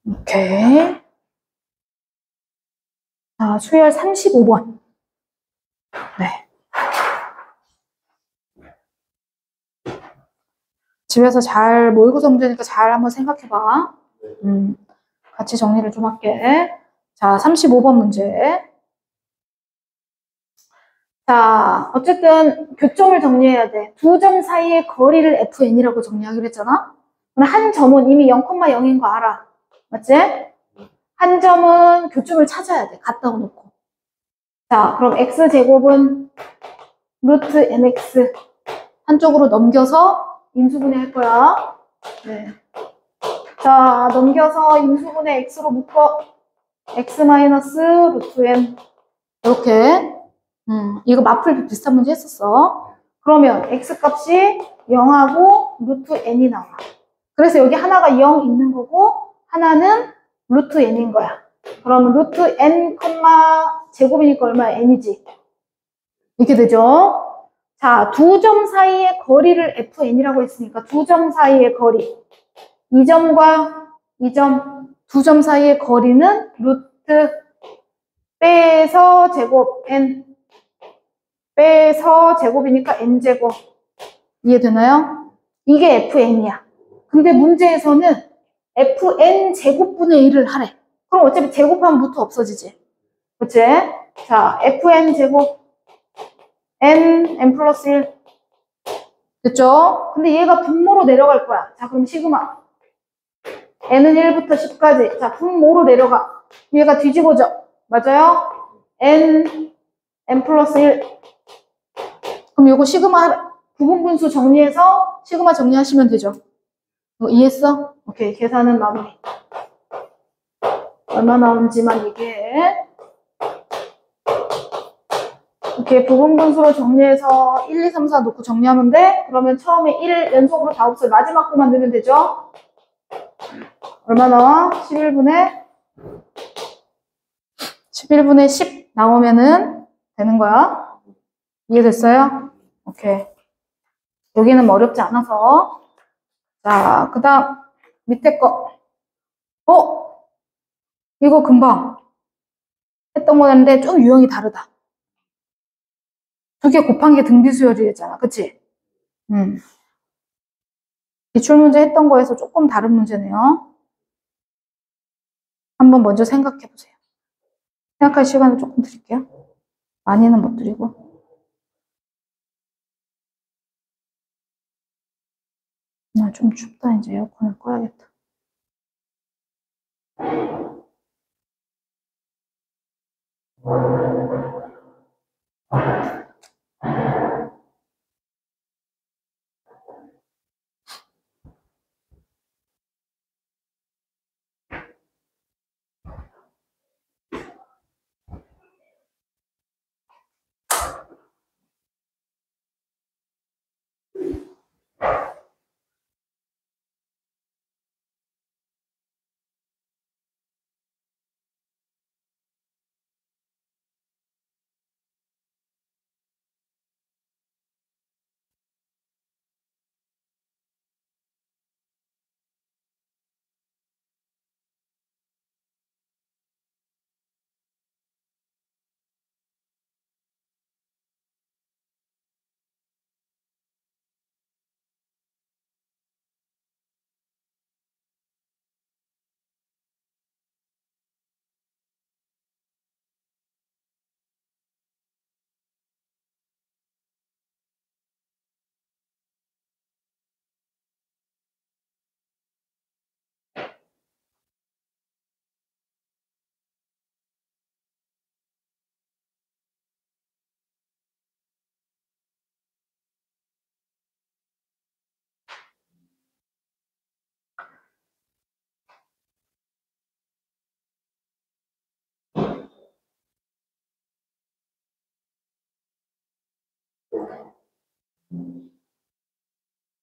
오케이. 자, 수열 35번. 네. 집에서 잘 모의고사 문제니까 잘 한번 생각해봐. 같이 정리를 좀 할게. 자, 35번 문제. 자, 어쨌든 교점을 정리해야 돼. 두 점 사이의 거리를 FN이라고 정리하기로 했잖아? 한 점은 이미 0,0인 거 알아. 맞지? 한 점은 교점을 찾아야 돼. 갖다 놓고. 자, 그럼 x제곱은 루트 nx 한쪽으로 넘겨서 인수분해 할 거야. 네. 자, 넘겨서 인수분해 x로 묶어. x 마이너스 루트 n. 이렇게. 이거 마플 비슷한 문제 했었어. 그러면 x 값이 0하고 루트 n이 나와. 그래서 여기 하나가 0 있는 거고 하나는 루트 n인 거야. 그러면 루트 n, 제곱이니까 얼마야? n이지. 이렇게 되죠. 자, 두 점 사이의 거리를 fn이라고 했으니까 두 점 사이의 거리. 이 점과 이 점, 두 점 사이의 거리는 루트 빼서 제곱 n. 빼서 제곱이니까 n제곱. 이해되나요? 이게 fn이야. 근데 문제에서는 fn 제곱분의 1을 하래. 그럼 어차피 제곱하면 루트 없어지지. 그치? 자, fn 제곱 n 플러스 1. 됐죠? 근데 얘가 분모로 내려갈 거야. 자, 그럼 시그마. n은 1부터 10까지. 자, 분모로 내려가. 얘가 뒤집어져. 맞아요? n 플러스 1. 그럼 요거 시그마 부분분수 정리해서 시그마 정리하시면 되죠. 이해했어? 오케이. 계산은 마무리. 얼마 나오는지만 얘기해. 이렇게 부분분수로 정리해서 1, 2, 3, 4 놓고 정리하면 돼. 그러면 처음에 1 연속으로 다 없어요. 마지막 거만 넣으면 되죠. 얼마 나와? 11분의 10 나오면은 되는 거야. 이해됐어요? 오케이. 여기는 어렵지 않아서. 자, 그 다음 밑에 거. 이거 금방 했던 거였는데 좀 유형이 다르다. 두 개 곱한 게 등비수열이랬잖아. 그치? 기출문제 했던 거에서 조금 다른 문제네요. 한번 먼저 생각해 보세요. 생각할 시간을 조금 드릴게요. 많이는 못 드리고. 좀 춥다. 이제 에어컨을 꺼야겠다.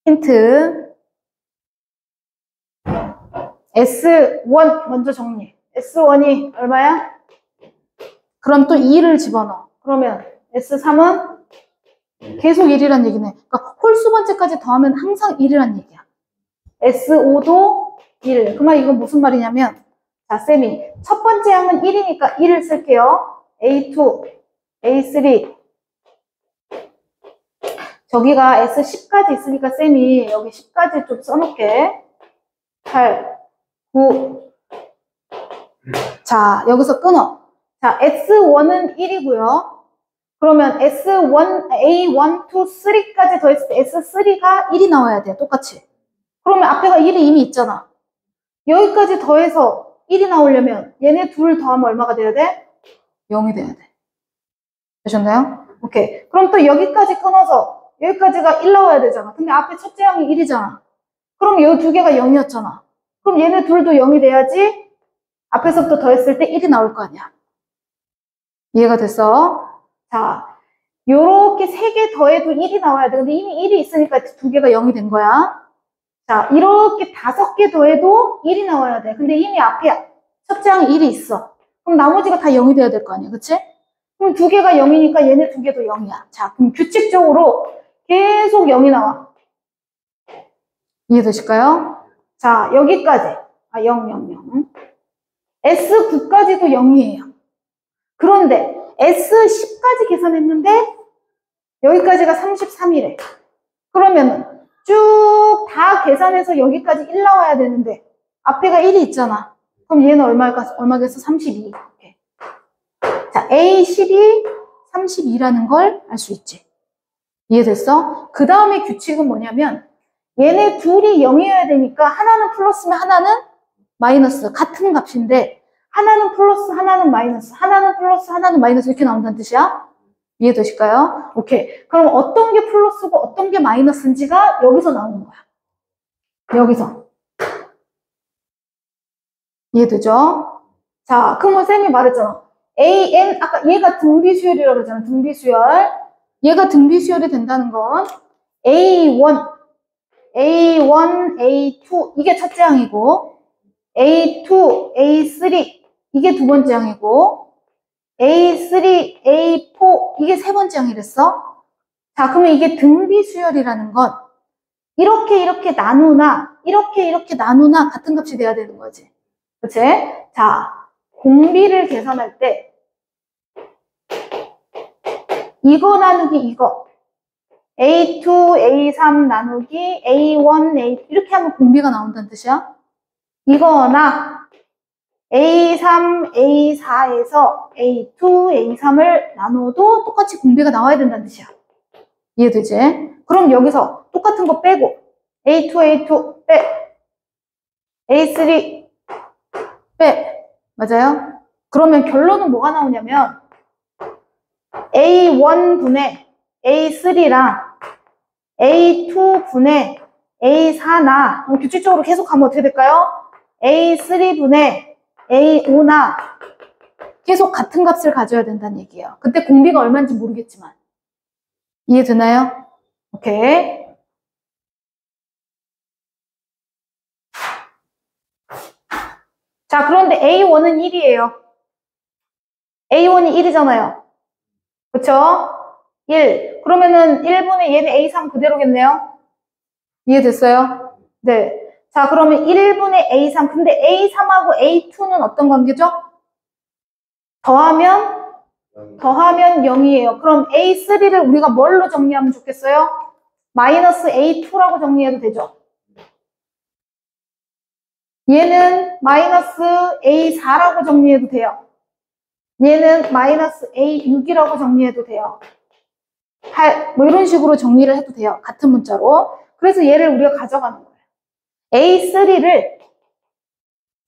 힌트. S1 먼저 정리. S1이 얼마야? 그럼 또 2를 집어넣어. 그러면 S3은 계속 1이란 얘기네. 그러니까 홀수 번째까지 더하면 항상 1이란 얘기야. S5도 1. 그만 이건 무슨 말이냐면 자, 쌤이 첫 번째 항은 1이니까 1을 쓸게요. A2, A3. 저기가 S10까지 있으니까 쌤이 여기 10까지 좀 써놓을게. 8, 9. 자, 여기서 끊어. 자, S1은 1이고요. 그러면 S1, A1, 2, 3까지 더했을 때 S3가 1이 나와야 돼요. 똑같이. 그러면 앞에가 1이 이미 있잖아. 여기까지 더해서 1이 나오려면 얘네 둘 더하면 얼마가 돼야 돼? 0이 돼야 돼. 되셨나요? 오케이. 그럼 또 여기까지 끊어서 여기까지가 1 나와야 되잖아. 근데 앞에 첫째 항이 1이잖아. 그럼 여기 두 개가 0이었잖아. 그럼 얘네 둘도 0이 돼야지 앞에서부터 더했을 때 1이 나올 거 아니야. 이해가 됐어? 자, 요렇게 3개 더해도 1이 나와야 돼. 근데 이미 1이 있으니까 두 개가 0이 된 거야. 자, 이렇게 5개 더해도 1이 나와야 돼. 근데 이미 앞에 첫째 항에 1이 있어. 그럼 나머지가 다 0이 돼야 될 거 아니야. 그치? 그럼 두 개가 0이니까 얘네 두 개도 0이야. 자, 그럼 규칙적으로 계속 0이 나와. 이해되실까요? 자, 여기까지. 0, 0, 0. S9까지도 0이에요. 그런데 S10까지 계산했는데 여기까지가 33이래. 그러면은 쭉 다 계산해서 여기까지 1 나와야 되는데 앞에가 1이 있잖아. 그럼 얘는 얼마겠어? 32. 이렇게. 자, A12, 32라는 걸 알 수 있지. 이해됐어? 그 다음에 규칙은 뭐냐면 얘네 둘이 0이어야 되니까 하나는 플러스면 하나는 마이너스. 같은 값인데 하나는 플러스, 하나는 마이너스, 하나는 플러스, 하나는 마이너스 이렇게 나온다는 뜻이야? 이해되실까요? 오케이. 그럼 어떤 게 플러스고 어떤 게 마이너스인지가 여기서 나오는 거야. 여기서. 이해되죠? 자, 그러면 쌤이 말했잖아. AN, 아까 얘가 등비수열이라고 그랬잖아. 등비수열. 얘가 등비수열이 된다는 건 A1, A2 이게 첫째 항이고 A2, A3 이게 두 번째 항이고 A3, A4 이게 세 번째 항이랬어. 자, 그러면 이게 등비수열이라는 건 이렇게 나누나 이렇게 나누나 같은 값이 돼야 되는 거지. 그치? 자, 공비를 계산할 때 이거 나누기 이거 A2, A3 나누기 A1, A2 이렇게 하면 공비가 나온다는 뜻이야. 이거나 A3, A4에서 A2, A3을 나눠도 똑같이 공비가 나와야 된다는 뜻이야. 이해되지? 그럼 여기서 똑같은 거 빼고 A2, A2 빼 A3 빼 맞아요? 그러면 결론은 뭐가 나오냐면 A1분의 A3랑 A2분의 A4나 규칙적으로 계속 가면 어떻게 될까요? A3분의 A5나 계속 같은 값을 가져야 된다는 얘기예요. 그때 공비가 얼마인지 모르겠지만 이해되나요? 오케이. 자, 그런데 A1은 1이에요. A1이 1이잖아요. 그쵸? 1. 그러면은 1분의 얘는 A3 그대로겠네요? 이해됐어요? 네. 자, 그러면 1분의 A3. 근데 A3하고 A2는 어떤 관계죠? 더하면 0이에요. 그럼 A3를 우리가 뭘로 정리하면 좋겠어요? 마이너스 A2라고 정리해도 되죠? 얘는 마이너스 A4라고 정리해도 돼요. 얘는 마이너스 A6이라고 정리해도 돼요. 8, 뭐 이런 식으로 정리를 해도 돼요. 같은 문자로. 그래서 얘를 우리가 가져가는 거예요. A3를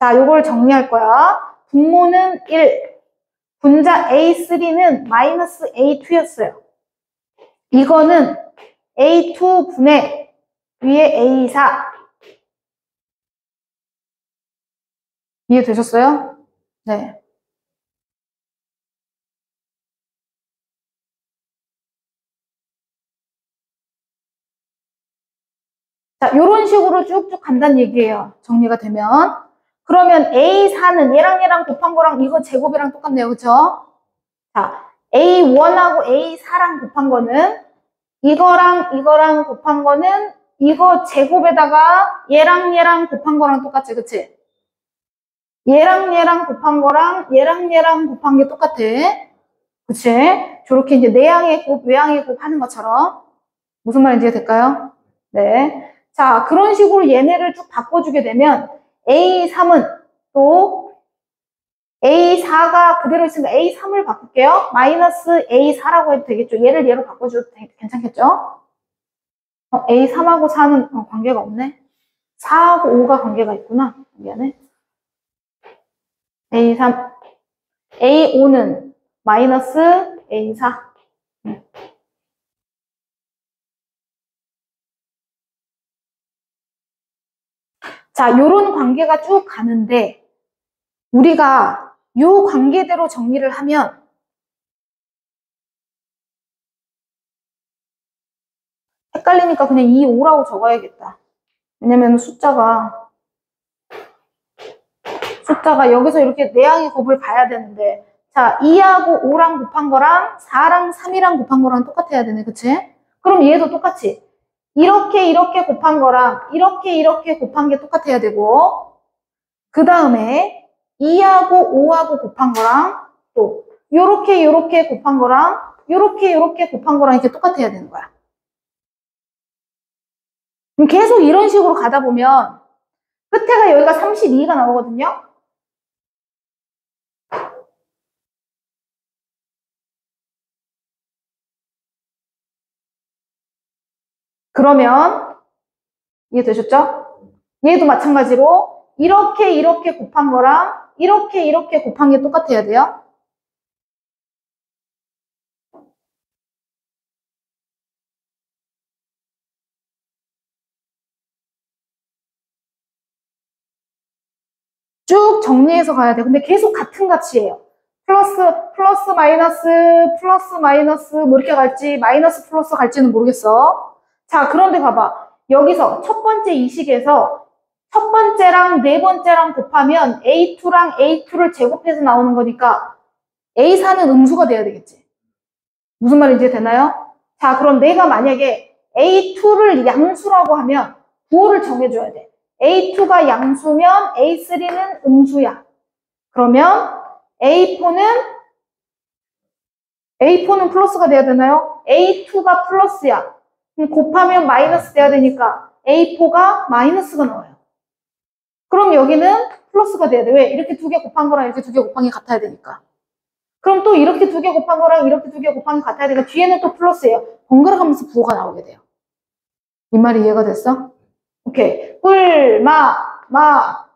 자, 요걸 정리할 거야. 분모는 1, 분자 A3는 마이너스 A2였어요. 이거는 A2분의 위에 A4 이해되셨어요? 네. 자, 요런 식으로 쭉쭉 간다는 얘기예요. 정리가 되면. 그러면 A4는 얘랑 곱한 거랑 이거 제곱이랑 똑같네요. 그쵸? 자, A1하고 A4랑 곱한 거는 이거랑 곱한 거는 이거 제곱에다가 얘랑 곱한 거랑 똑같지. 그치? 얘랑 곱한 거랑 얘랑 곱한 게 똑같아. 그치? 저렇게 이제 내항의 곱, 외항의 곱 하는 것처럼. 무슨 말인지 될까요? 네. 자, 그런 식으로 얘네를 쭉 바꿔주게 되면 A3은 또 A4가 그대로 있으면 A3을 바꿀게요. 마이너스 A4라고 해도 되겠죠. 얘를 얘로 바꿔줘도 괜찮겠죠? A3하고 4는 관계가 없네. 4하고 5가 관계가 있구나. 미안해. A3, A5는 마이너스 A4. 자, 요런 관계가 쭉 가는데 우리가 요 관계대로 정리를 하면 헷갈리니까 그냥 2, 5라고 적어야겠다. 왜냐면 숫자가 여기서 이렇게 내항의 곱을 봐야 되는데 자, 2하고 5랑 곱한 거랑 4랑 3이랑 곱한 거랑 똑같아야 되네. 그치? 그럼 얘도 똑같이 이렇게 곱한 거랑 이렇게 곱한 게 똑같아야 되고 그 다음에 2하고 5하고 곱한 거랑 또 요렇게 곱한 거랑 요렇게 곱한 거랑 이렇게 똑같아야 되는 거야. 계속 이런 식으로 가다 보면 끝에가 여기가 32가 나오거든요. 그러면 이해되셨죠? 얘도 마찬가지로 이렇게 곱한 거랑 이렇게 곱한 게 똑같아야 돼요. 쭉 정리해서 가야 돼. 근데 계속 같은 가치예요. 플러스 마이너스 뭐 이렇게 갈지 마이너스 플러스 갈지는 모르겠어. 자, 그런데 봐봐. 여기서 첫 번째 이 식에서 첫 번째랑 네 번째랑 곱하면 A2랑 A2를 제곱해서 나오는 거니까 A4는 음수가 돼야 되겠지. 무슨 말인지 되나요? 자, 그럼 내가 만약에 A2를 양수라고 하면 부호를 정해줘야 돼. A2가 양수면 A3는 음수야. 그러면 A4는 플러스가 돼야 되나요? A2가 플러스야. 그럼 곱하면 마이너스 돼야 되니까 A4가 마이너스가 나와요. 그럼 여기는 플러스가 돼야 돼. 왜? 이렇게 두 개 곱한 거랑 이렇게 두 개 곱한 게 같아야 되니까. 그럼 또 이렇게 두 개 곱한 거랑 이렇게 두 개 곱한 게 같아야 되니까 뒤에는 또 플러스예요. 번갈아 가면서 부호가 나오게 돼요. 이 말이 이해가 됐어? 오케이. 뿔,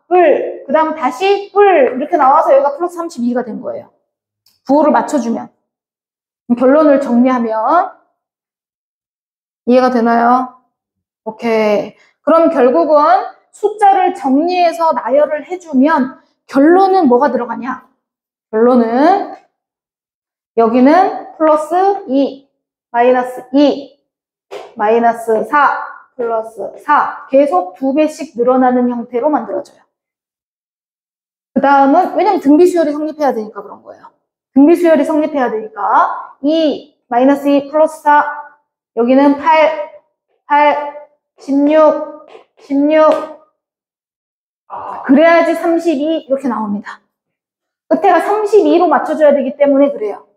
뿔. 그 다음 다시 뿔. 이렇게 나와서 여기가 플러스 32가 된 거예요. 부호를 맞춰주면. 결론을 정리하면. 이해가 되나요? 오케이. 그럼 결국은 숫자를 정리해서 나열을 해주면 결론은 뭐가 들어가냐? 결론은 여기는 플러스 2, 마이너스 2, 마이너스 4, 플러스 4 계속 2배씩 늘어나는 형태로 만들어져요. 그 다음은 왜냐면 등비수열이 성립해야 되니까 그런 거예요. 등비수열이 성립해야 되니까 2, 마이너스 2, 플러스 4 여기는 8, 16 그래야지 32 이렇게 나옵니다. 끝에가 32로 맞춰줘야 되기 때문에 그래요.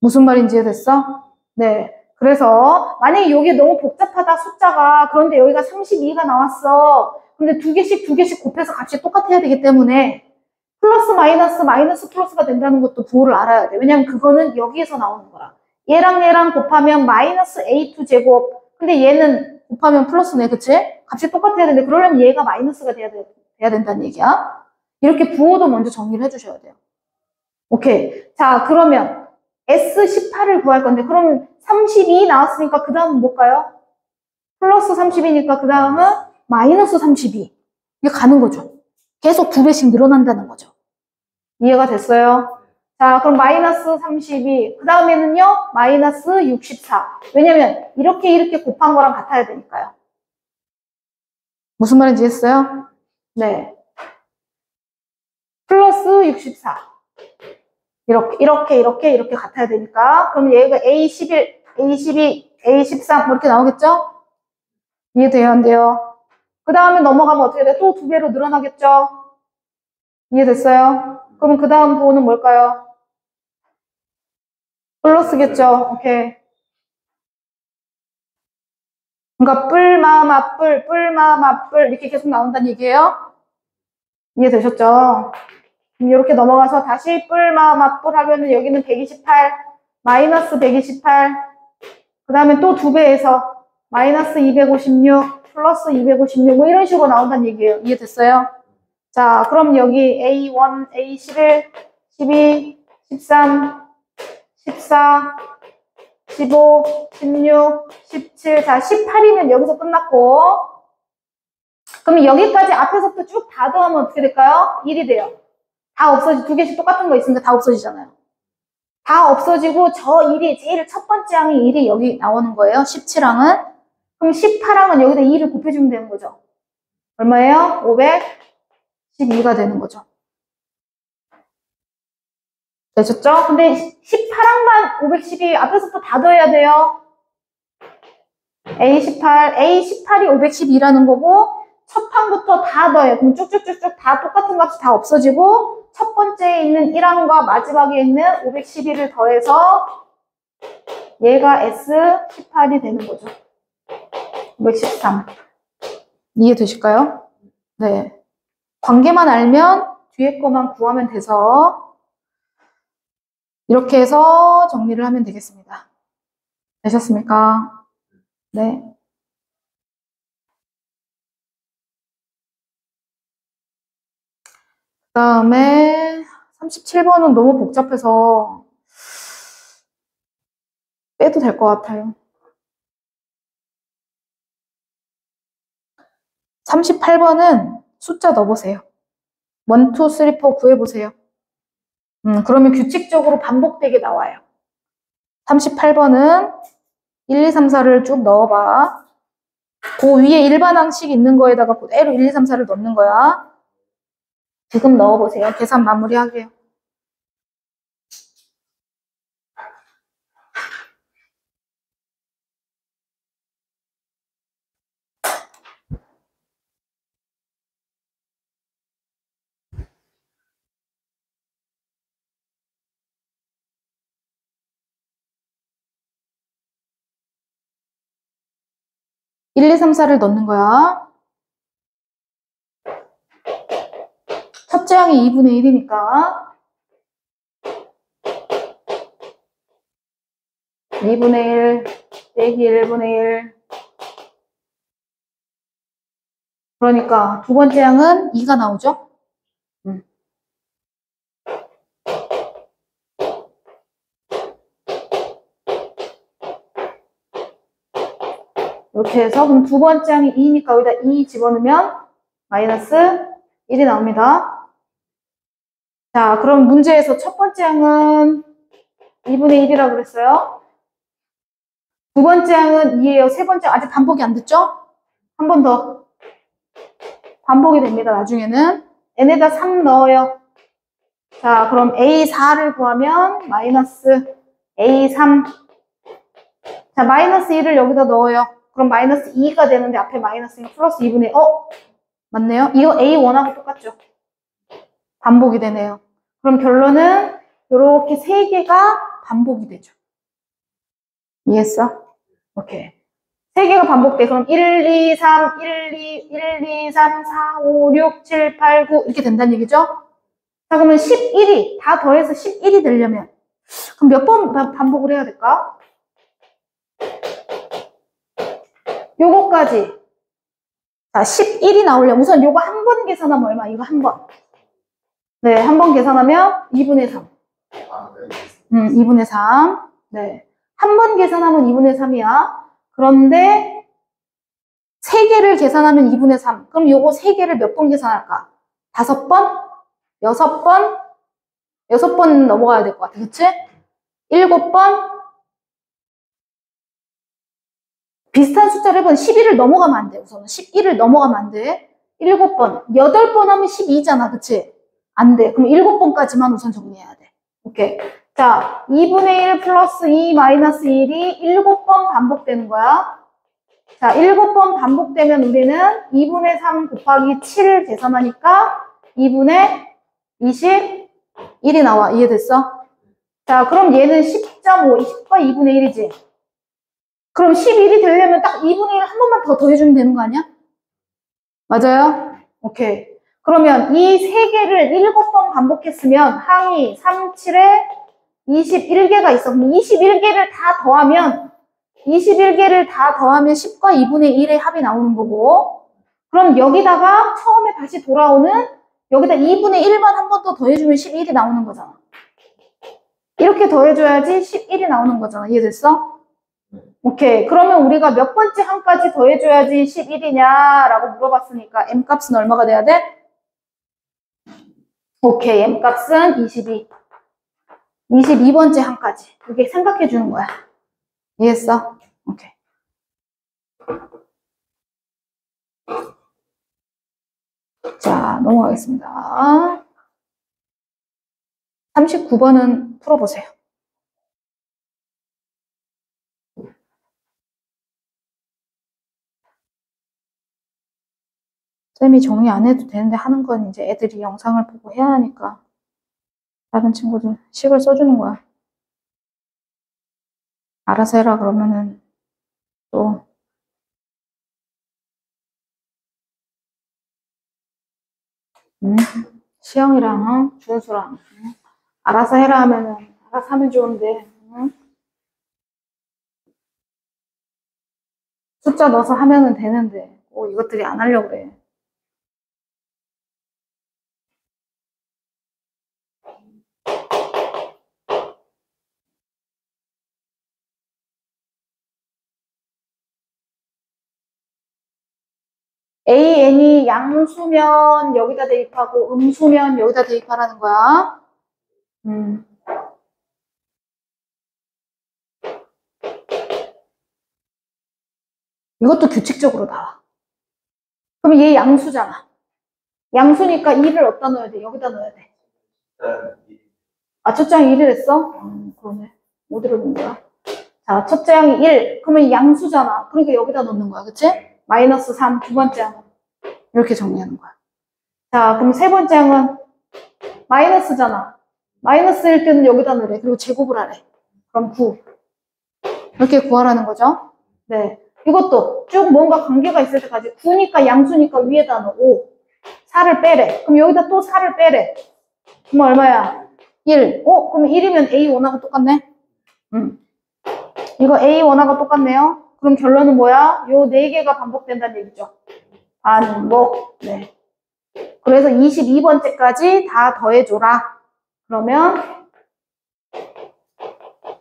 무슨 말인지 이해됐어? 네. 그래서 만약에 여기 너무 복잡하다 숫자가 그런데 여기가 32가 나왔어. 근데 두 개씩 곱해서 값이 똑같아야 되기 때문에 플러스 마이너스 플러스가 된다는 것도 부호를 알아야 돼. 왜냐면 그거는 여기에서 나오는 거야. 얘랑 곱하면 마이너스 A2 제곱. 근데 얘는 곱하면 플러스네, 그치? 값이 똑같아야 되는데 그러려면 얘가 마이너스가 돼야 된다는 얘기야. 이렇게 부호도 먼저 정리를 해주셔야 돼요. 오케이. 자, 그러면 S18을 구할 건데 그럼 32 나왔으니까 그 다음은 뭘까요? 플러스 30이니까 그 다음은 마이너스 32. 이게 가는 거죠. 계속 2배씩 늘어난다는 거죠. 이해가 됐어요? 자, 그럼 마이너스 32. 그 다음에는요, 마이너스 64. 왜냐면 이렇게 곱한 거랑 같아야 되니까요. 무슨 말인지 했어요? 네. 플러스 64. 이렇게 같아야 되니까. 그럼 얘가 A11, A12, A13 이렇게 나오겠죠? 이해돼요, 안 돼요? 그 다음에 넘어가면 어떻게 돼? 또 2배로 늘어나겠죠? 이해됐어요? 그럼 그 다음 부호는 뭘까요? 플러스겠죠? 오케이. 그러니까 뿔마, 맞뿔 이렇게 계속 나온다는 얘기예요? 이해되셨죠? 그럼 이렇게 넘어가서 다시 뿔마, 맞뿔 하면은 여기는 128, 마이너스 128, 그 다음에 또 2배에서 마이너스 256, 플러스 256, 뭐 이런 식으로 나온다는 얘기예요. 이해됐어요? 자, 그럼 여기 A1, A11, 12, 13, 14, 15, 16, 17, 자, 18이면 여기서 끝났고, 그럼 여기까지 앞에서부터 쭉 다 더하면 어떻게 될까요? 1이 돼요. 다 없어지, 2개씩 똑같은 거 있으니까 다 없어지잖아요. 다 없어지고 저 1이, 제일 첫 번째 항이 1이 여기 나오는 거예요. 17항은. 그럼 18항은 여기다 2를 곱해주면 되는 거죠. 얼마예요? 512가 되는 거죠. 되셨죠? 근데 18항만 512 앞에서부터 다 더해야 돼요. A18이 512라는 거고 첫 항부터 다 더해요. 그럼 쭉쭉쭉쭉 다 똑같은 값이 다 없어지고 첫 번째에 있는 1항과 마지막에 있는 512를 더해서 얘가 S18이 되는 거죠. 513. 이해되실까요? 네. 관계만 알면 뒤에 거만 구하면 돼서 이렇게 해서 정리를 하면 되겠습니다. 되셨습니까? 네. 그 다음에 37번은 너무 복잡해서 빼도 될 것 같아요. 38번은 숫자 넣어보세요. 1, 2, 3, 4 구해보세요. 그러면 규칙적으로 반복되게 나와요. 38번은 1, 2, 3, 4를 쭉 넣어봐. 그 위에 일반항식 있는 거에다가 그대로 1, 2, 3, 4를 넣는 거야. 지금 넣어보세요. 계산 마무리하게요. (1, 2, 3, 4를 넣는 거야. 첫째 항이 2분의 1이니까 2분의 1 빼기 1분의 1 그러니까 두 번째 항은 2가 나오죠? 이렇게 해서 그럼 두 번째 항이 2니까 여기다 2 집어넣으면 마이너스 1이 나옵니다. 자, 그럼 문제에서 첫 번째 항은 2분의 1이라고 그랬어요. 두 번째 항은 2예요. 세 번째 아직 반복이 안 됐죠? 한 번 더 반복이 됩니다. 나중에는 n에다 3 넣어요. 자, 그럼 A4를 구하면 마이너스 A3 자, 마이너스 1을 여기다 넣어요. 그럼 마이너스 2가 되는데 앞에 마이너스 2 플러스 2분의 맞네요. 이거 A1하고 똑같죠? 반복이 되네요. 그럼 결론은 이렇게 세 개가 반복이 되죠. 이해했어? 오케이. 세 개가 반복돼. 그럼 1, 2, 3, 1, 2, 3, 4, 5, 6, 7, 8, 9 이렇게 된다는 얘기죠? 자, 그러면 11이 다 더해서 11이 되려면 그럼 몇 번 반복을 해야 될까? 요거까지. 자, 11이 나오려면 우선 요거 한 번 계산하면 얼마? 이거 한 번. 네, 한 번 계산하면 2분의 3. 2분의 3. 네. 한 번 계산하면 2분의 3이야. 그런데 3개를 계산하면 2분의 3. 그럼 요거 3개를 몇 번 계산할까? 5번? 6번? 6번 넘어가야 될 것 같아. 그치? 7번? 비슷한 숫자를 해보면 11을 넘어가면 안 돼. 우선은 11을 넘어가면 안 돼. 7번. 8번 하면 12잖아. 그치? 안 돼. 그럼 7번까지만 우선 정리해야 돼. 오케이. 자, 2분의 1 플러스 2 마이너스 1이 7번 반복되는 거야. 자, 7번 반복되면 우리는 2분의 3 곱하기 7을 계산하니까 2분의 21이 나와. 이해됐어? 자, 그럼 얘는 10.5, 10과 2분의 1이지. 그럼 11이 되려면 딱 2분의 1 한 번만 더 더해주면 되는 거 아니야? 맞아요? 오케이. 그러면 이 세 개를 7번 반복했으면 항이 3, 7에 21개가 있어. 그럼 21개를 다 더하면 10과 2분의 1의 합이 나오는 거고, 그럼 여기다가 처음에 다시 돌아오는 여기다 2분의 1만 한 번 더 더해주면 11이 나오는 거잖아. 이렇게 더해줘야지 11이 나오는 거잖아. 이해됐어? 오케이. 그러면 우리가 몇 번째 항까지 더해줘야지 11이냐 라고 물어봤으니까 m값은 얼마가 돼야 돼? 오케이. m값은 22. 22번째 항까지. 이게 생각해 주는 거야. 이해했어? 오케이. 자, 넘어가겠습니다. 39번은 풀어보세요. 쌤이 정리 안 해도 되는데 하는 건 이제 애들이 영상을 보고 해야 하니까 다른 친구들 식을 써주는 거야. 알아서 해라 그러면은 또 시영이랑 준수랑 알아서 해라 하면은 알아서 하면 좋은데 숫자 넣어서 하면은 되는데 이것들이 안 하려고 그래. AN이 양수면 여기다 대입하고 음수면 여기다 대입하라는 거야. 이것도 규칙적으로 나와. 그럼 얘 양수잖아. 양수니까 2를 어디다 넣어야 돼? 여기다 넣어야 돼. 아, 첫째 항이 1을 했어? 그러네. 어디로 넣는 거야? 자, 첫째 항이 1. 그러면 양수잖아. 그러니까 여기다 넣는 거야. 그치? 마이너스 3, 두 번째 항은. 이렇게 정리하는 거야. 자, 그럼 세 번째 항은 마이너스잖아. 마이너스일 때는 여기다 넣으래. 그리고 제곱을 하래. 그럼 9. 이렇게 구하라는 거죠. 네. 이것도 쭉 뭔가 관계가 있을 때까지 9니까 양수니까 위에다 넣어. 5. 4를 빼래. 그럼 여기다 또 4를 빼래. 그럼 얼마야? 1. 그럼 1이면 A1하고 똑같네? 이거 A1하고 똑같네요. 그럼 결론은 뭐야? 요 4개가 반복된다는 얘기죠. 반복. 네. 그래서 22번째까지 다 더해줘라. 그러면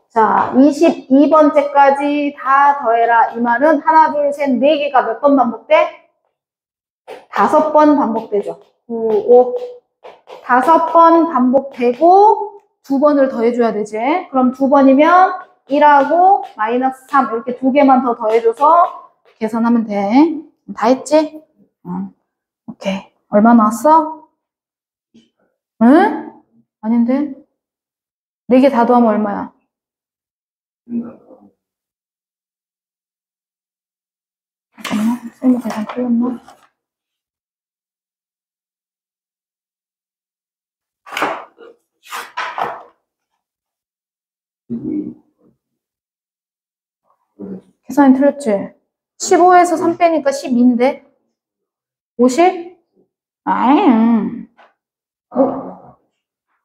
자, 22번째까지 다 더해라. 이 말은 하나, 둘, 셋, 4개가 몇 번 반복돼? 5번 반복되죠. 9, 5. 5번 반복되고 2번을 더해줘야 되지. 그럼 2번이면 1하고 마이너스 3 이렇게 2개만 더 더해줘서 계산하면 돼. 다 했지? 오케이. 얼마 나왔어? 응? 아닌데? 4개 다 더하면 얼마야? 잠깐만. 쌤이 계산 틀렸나? 계산이 틀렸지? 15에서 3 빼니까 12인데? 50? 아이,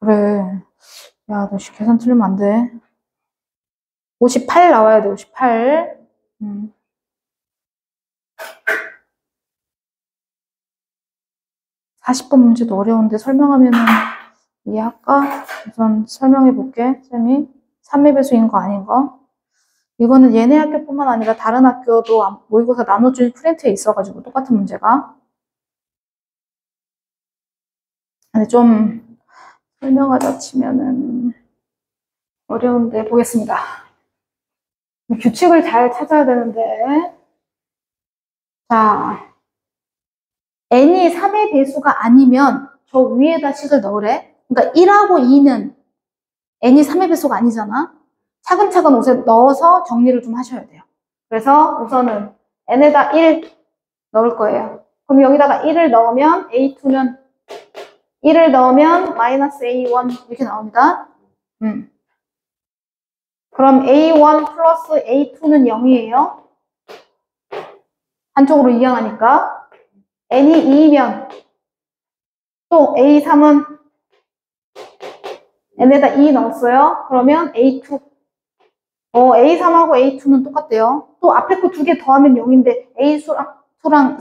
그래. 야, 너 계산 틀리면 안 돼. 58 나와야 돼, 58. 40번 문제도 어려운데 설명하면은 이해할까? 우선 설명해 볼게, 쌤이. 3의 배수인 거 아닌 거. 이거는 얘네 학교뿐만 아니라 다른 학교도 모의고사 나눠준 프린트에 있어가지고 똑같은 문제가. 근데 좀 설명하자 치면은 어려운데 보겠습니다. 규칙을 잘 찾아야 되는데. 자, n이 3의 배수가 아니면 저 위에다 식을 넣으래. 그러니까 1하고 2는 n이 3의 배수가 아니잖아. 차근차근 옷에 넣어서 정리를 좀 하셔야 돼요. 그래서 우선은 n에다 1 넣을 거예요. 그럼 여기다가 1을 넣으면 a2는 1을 넣으면 마이너스 a1 이렇게 나옵니다. 그럼 a1 플러스 a2는 0이에요. 한쪽으로 이항하니까 n이 2면 또 a3은 n에다 2 넣었어요. 그러면 a2 a3하고 a2는 똑같대요. 또 앞에 거 두 개 더하면 0인데 a2랑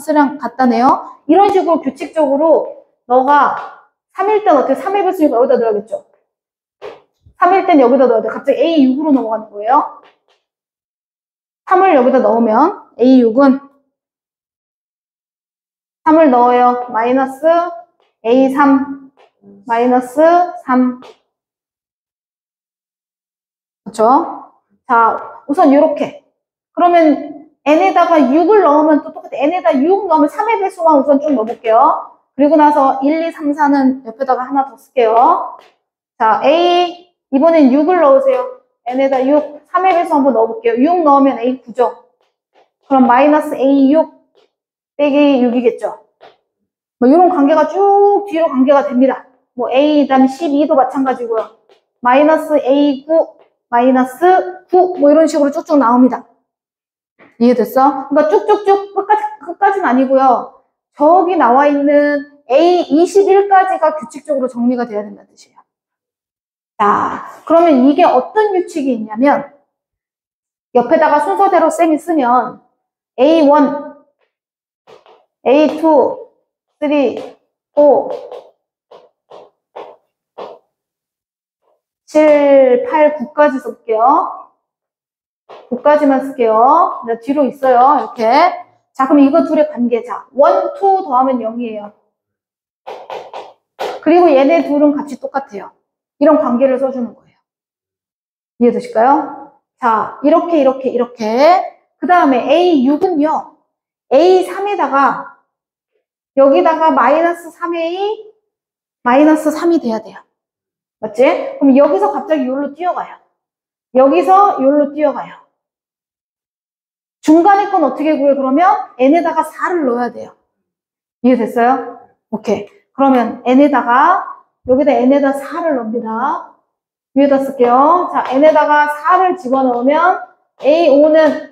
C랑 같다네요. 이런 식으로 규칙적으로 너가 3일 땐 어떻게 3의 배수니까 여기다 넣어야겠죠. 3일 땐 여기다 넣어야 돼. 갑자기 a6으로 넘어가는 거예요. 3을 여기다 넣으면 a6은 3을 넣어요. 마이너스 a3 마이너스 3 그렇죠? 자, 우선 이렇게. 그러면 n에다가 6을 넣으면 또 똑같아. n에다 6 넣으면 3의 배수만 우선 쭉 넣어볼게요. 그리고 나서 1, 2, 3, 4는 옆에다가 하나 더 쓸게요. 자, 이번엔 6을 넣으세요. n에다 6, 3의 배수 한번 넣어볼게요. 6 넣으면 a9죠. 그럼 마이너스 a6 빼기 6이겠죠. 뭐 이런 관계가 쭉 뒤로 관계가 됩니다. 뭐 a 그다음에 12도 마찬가지고요. 마이너스 a9 마이너스 9 뭐 이런 식으로 쭉쭉 나옵니다. 이해됐어? 그러니까 쭉쭉쭉 끝까지는 아니고요. 저기 나와 있는 A21까지가 규칙적으로 정리가 돼야 된다는 뜻이에요. 자, 그러면 이게 어떤 규칙이 있냐면 옆에다가 순서대로 쌤이 쓰면 A1, A2, 3, 4, 7, 8, 9까지 쓸게요. 9까지만 쓸게요. 뒤로 있어요. 이렇게. 자, 그럼 이거 둘의 관계. 자, 1, 2 더하면 0이에요. 그리고 얘네 둘은 값이 똑같아요. 이런 관계를 써주는 거예요. 이해되실까요? 자, 이렇게. 그 다음에 A6은요. A3에다가 여기다가 마이너스 3A 마이너스 3이 돼야 돼요. 맞지? 그럼 여기서 갑자기 여기로 뛰어가요. 여기서 여기로 뛰어가요. 중간에 건 어떻게 구해? 그러면 n에다가 4를 넣어야 돼요. 이해됐어요? 오케이. 그러면 여기다 n에다 4를 넣습니다. 위에다 쓸게요. 자, n에다가 4를 집어넣으면 A5는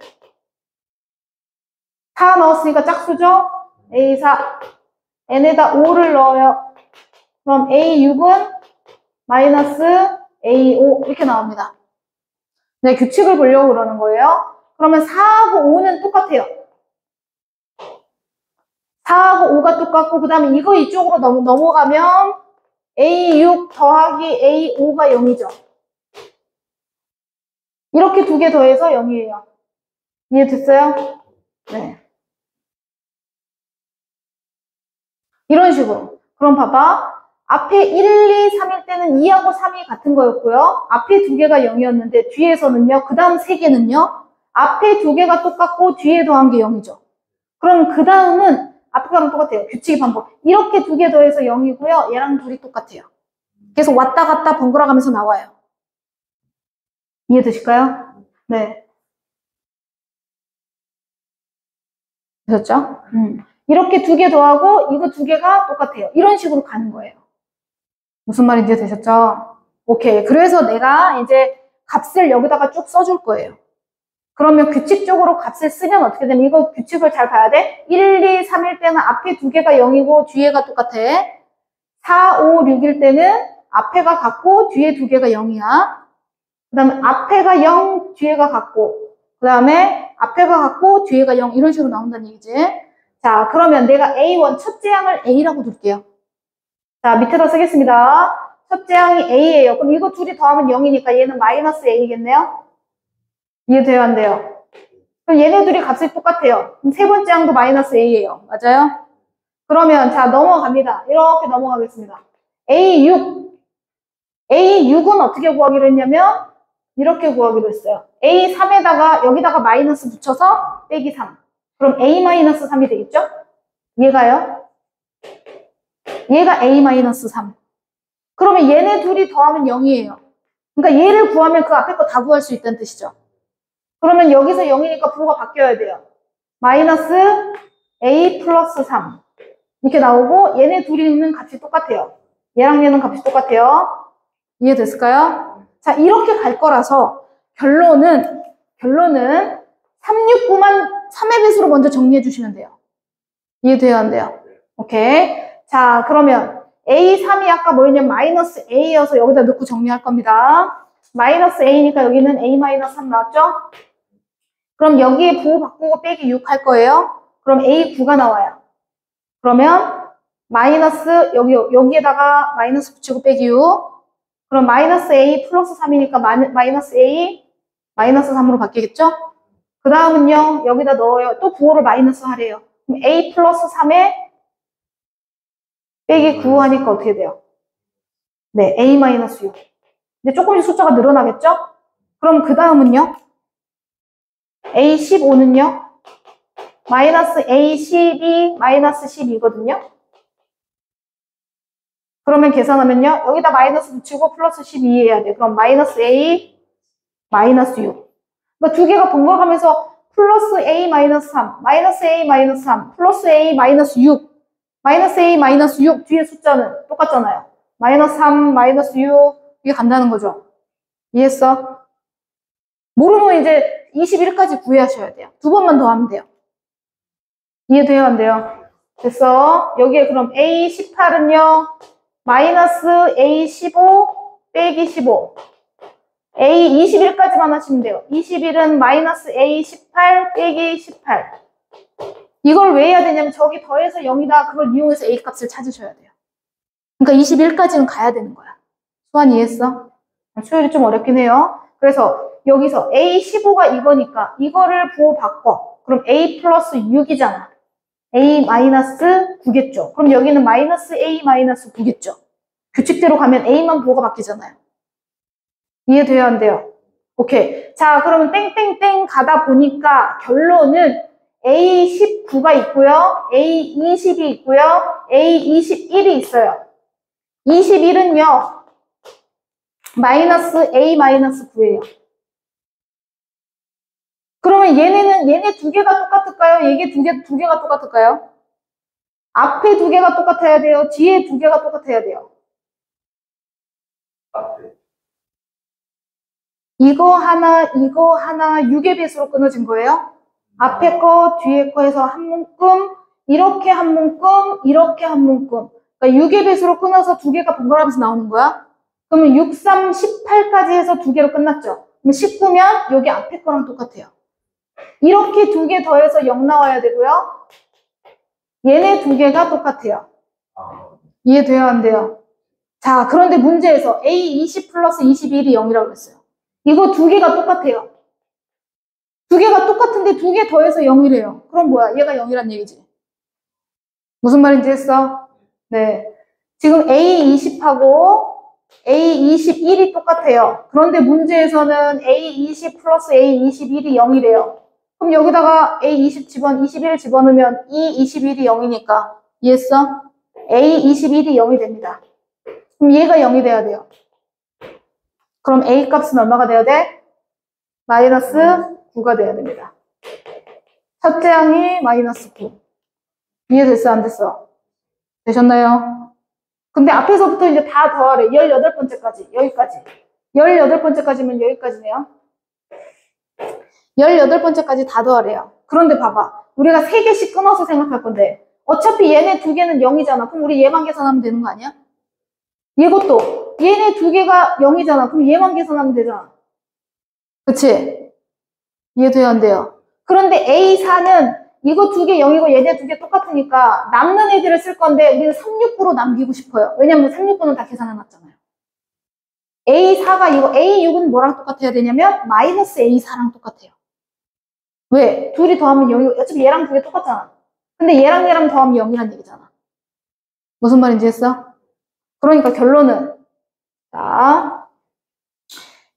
4 넣었으니까 짝수죠? A4. n에다 5를 넣어요. 그럼 A6은 마이너스 A5 이렇게 나옵니다. 네, 규칙을 보려고 그러는 거예요. 그러면 4하고 5는 똑같아요. 4하고 5가 똑같고 그 다음에 이거 이쪽으로 넘어가면 A6 더하기 A5가 0이죠. 이렇게 두 개 더해서 0이에요. 이해됐어요? 네. 이런 식으로. 그럼 봐봐. 앞에 1, 2, 3일 때는 2하고 3이 같은 거였고요. 앞에 두 개가 0이었는데 뒤에서는요. 그 다음 세 개는요. 앞에 두 개가 똑같고 뒤에 더한 게 0이죠. 그럼 그 다음은 앞에 거랑 똑같아요. 규칙의 반복. 이렇게 두 개 더해서 0이고요. 얘랑 둘이 똑같아요. 계속 왔다 갔다 번갈아 가면서 나와요. 이해되실까요? 네. 되셨죠? 이렇게 두 개 더하고 이거 두 개가 똑같아요. 이런 식으로 가는 거예요. 무슨 말인지 되셨죠? 오케이. 그래서 내가 이제 값을 여기다가 쭉 써줄 거예요. 그러면 규칙적으로 값을 쓰면 어떻게 되면 이거 규칙을 잘 봐야 돼. 1, 2, 3일 때는 앞에 두 개가 0이고 뒤에가 똑같아. 4, 5, 6일 때는 앞에가 같고 뒤에 두 개가 0이야. 그 다음에 앞에가 0, 뒤에가 같고 그 다음에 앞에가 같고 뒤에가 0 이런 식으로 나온다는 얘기지. 자, 그러면 내가 A1 첫째 항을 A라고 둘게요. 자, 밑에다 쓰겠습니다. 첫째 항이 A예요. 그럼 이거 둘이 더하면 0이니까 얘는 마이너스 A겠네요. 이해돼요? 안 돼요? 그럼 얘네 둘이 값이 똑같아요. 그럼 세 번째 항도 마이너스 A예요. 맞아요? 그러면 자 넘어갑니다. 이렇게 넘어가겠습니다. A6은 어떻게 구하기로 했냐면 이렇게 구하기로 했어요. A3에다가 여기다가 마이너스 붙여서 빼기 3. 그럼 A-3이 되겠죠? 얘가요? 얘가 A-3. 그러면 얘네 둘이 더하면 0이에요. 그러니까 얘를 구하면 그 앞에 거 다 구할 수 있다는 뜻이죠. 그러면 여기서 0이니까 부호가 바뀌어야 돼요. 마이너스 A 플러스 3 이렇게 나오고 얘네 둘이 있는 값이 똑같아요. 얘랑 얘는 값이 똑같아요. 이해됐을까요? 자, 이렇게 갈 거라서 결론은 369만 3의 배수로 먼저 정리해 주시면 돼요. 이해돼요, 안 돼요? 오케이. 자, 그러면 A3이 아까 뭐였냐면 마이너스 A여서 여기다 넣고 정리할 겁니다. 마이너스 A니까 여기는 A 마이너스 3 나왔죠? 그럼 여기에 부호 바꾸고 빼기 6 할 거예요. 그럼 A9가 나와요. 그러면 마이너스 여기에다가 마이너스 붙이고 빼기 6. 그럼 마이너스 A 플러스 3이니까 마이너스 A 마이너스 3으로 바뀌겠죠? 그 다음은요. 여기다 넣어요. 또 부호를 마이너스 하래요. 그럼 A 플러스 3에 빼기 9 하니까 어떻게 돼요? 네, A 마이너스 6. 이제 조금씩 숫자가 늘어나겠죠? 그럼 그 다음은요. A15는요. 마이너스 A12 마이너스 12거든요. 그러면 계산하면요. 여기다 마이너스 붙이고 플러스 12 해야 돼. 그럼 마이너스 A 마이너스 6. 그러니까 두 개가 번갈아 가면서 플러스 A 마이너스 3, 마이너스 A 마이너스 3, 플러스 A 마이너스 6, 마이너스 A 마이너스 6 뒤에 숫자는 똑같잖아요. 마이너스 3, 마이너스 6 이게 간다는 거죠. 이해했어? 모르면 이제 21까지 구해하셔야 돼요. 두 번만 더 하면 돼요. 이해돼요? 안 돼요? 됐어. 여기에 그럼 A18은요. 마이너스 A15 빼기 15. A21까지만 하시면 돼요. 21은 마이너스 A18 빼기 18. 이걸 왜 해야 되냐면 저기 더해서 0이다. 그걸 이용해서 A 값을 찾으셔야 돼요. 그러니까 21까지는 가야 되는 거야. 수환 이해했어? 수열이 좀 어렵긴 해요. 그래서 여기서 A15가 이거니까 이거를 부호 바꿔. 그럼 A 플러스 6이잖아. A 마이너스 9겠죠. 그럼 여기는 마이너스 A 마이너스 9겠죠. 규칙대로 가면 A만 부호가 바뀌잖아요. 이해돼요? 안 돼요? 오케이. 자, 그러면 땡땡땡 가다 보니까 결론은 A19가 있고요. A20이 있고요. A21이 있어요. 21은요. 마이너스 A 마이너스 9예요. 그러면 얘네 두 개가 똑같을까요? 얘네 두 개가 똑같을까요? 앞에 두 개가 똑같아야 돼요? 뒤에 두 개가 똑같아야 돼요? 이거 하나 6의 배수로 끊어진 거예요? 앞에 거, 뒤에 거 해서 한 묶음, 이렇게 한 묶음, 이렇게 한 묶음. 그러니까 6의 배수로 끊어서 두 개가 번갈아가면서 나오는 거야? 그러면 6, 3, 18까지 해서 두 개로 끝났죠? 그럼 19면 여기 앞에 거랑 똑같아요. 이렇게 두 개 더해서 0 나와야 되고요. 얘네 두 개가 똑같아요. 이해돼요? 안 돼요? 자, 그런데 문제에서 A20 플러스 21이 0이라고 그랬어요. 이거 두 개가 똑같아요. 두 개가 똑같은데 두 개 더해서 0이래요. 그럼 뭐야? 얘가 0이란 얘기지. 무슨 말인지 했어? 네. 지금 A20하고 A21이 똑같아요. 그런데 문제에서는 A20 플러스 A21이 0이래요. 그럼 여기다가 A20 21 집어넣으면 E21이 0이니까 이해했어? A21이 0이 됩니다. 그럼 얘가 0이 돼야 돼요. 그럼 A 값은 얼마가 돼야 돼? 마이너스 9가 돼야 됩니다. 첫째 항이 마이너스 9. 이해됐어? 안 됐어? 되셨나요? 근데 앞에서부터 이제 다 더하래. 18번째까지. 여기까지. 18번째까지면 여기까지네요. 18번째까지 다 더하래요. 그런데 봐봐. 우리가 3개씩 끊어서 생각할 건데 어차피 얘네 두 개는 0이잖아. 그럼 우리 얘만 계산하면 되는 거 아니야? 이것도 얘네 두 개가 0이잖아. 그럼 얘만 계산하면 되잖아. 그치? 이해돼요? 안 돼요? 그런데 A4는 이거 두 개 0이고 얘네 두 개 똑같으니까 남는 애들을 쓸 건데 우리는 369로 남기고 싶어요. 왜냐면 369는 다 계산해놨잖아요. A4가 이거 A6은 뭐랑 똑같아야 되냐면 마이너스 A4랑 똑같아요. 왜? 둘이 더하면 0이고 어차피 얘랑 두 개 똑같잖아. 근데 얘랑 더하면 0이란 얘기잖아. 무슨 말인지 했어? 그러니까 결론은 자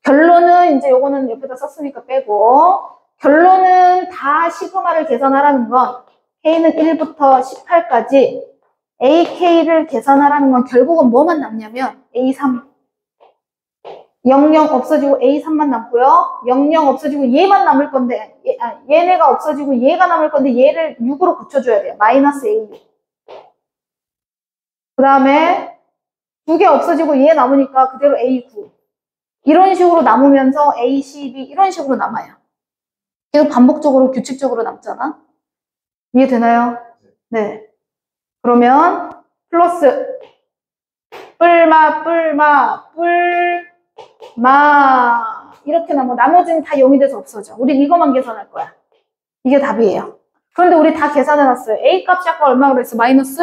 결론은 이제 요거는 옆에다 썼으니까 빼고 결론은 다 시그마를 계산하라는 건 K는 1부터 18까지 AK를 계산하라는 건 결국은 뭐만 남냐면 A3 00 없어지고 A3만 남고요. 00 없어지고 얘만 남을 건데 얘네가 없어지고 얘가 남을 건데 얘를 6으로 고쳐줘야 돼요. 마이너스 A6. 그 다음에 2개 없어지고 얘 남으니까 그대로 A9. 이런 식으로 남으면서 A12 이런 식으로 남아요. 계속 반복적으로 규칙적으로 남잖아. 이해되나요? 네. 그러면 플러스 뿔마 이렇게 남고 나머지는 다 0이 돼서 없어져. 우리 이거만 계산할 거야. 이게 답이에요. 그런데 우리 다 계산해놨어요. A 값이 아까 얼마 그랬어? 마이너스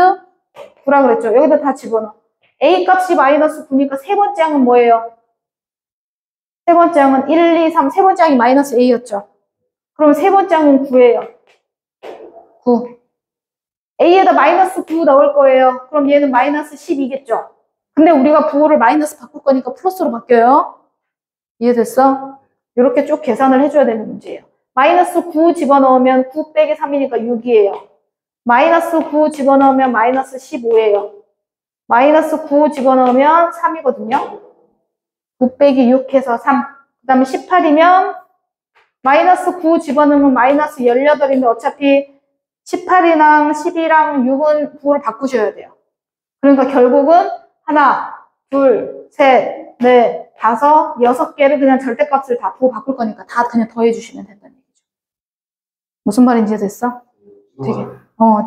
9라 그랬죠. 여기다 다 집어넣어. A 값이 마이너스 9니까 세 번째 항은 뭐예요? 세 번째 항은 1, 2, 3. 세 번째 항이 마이너스 A였죠. 그럼 세 번째 항은 9예요. 9. A에다 마이너스 9 넣을 거예요. 그럼 얘는 마이너스 12겠죠. 근데 우리가 부호를 마이너스 바꿀 거니까 플러스로 바뀌어요. 이해됐어? 이렇게 쭉 계산을 해줘야 되는 문제예요. 마이너스 9 집어넣으면 9 빼기 3이니까 6이에요. 마이너스 9 집어넣으면 마이너스 15예요. 마이너스 9 집어넣으면 3이거든요. 9 빼기 6 해서 3. 그 다음에 18이면 마이너스 9 집어넣으면 마이너스 18인데 어차피 18이랑 12랑 6은 부호를 바꾸셔야 돼요. 그러니까 결국은 하나, 둘, 셋, 넷, 다섯, 6개를 그냥 절대값을 다 부호 바꿀 거니까 다 그냥 더해주시면 된다는 얘기죠. 무슨 말인지 됐어? 되게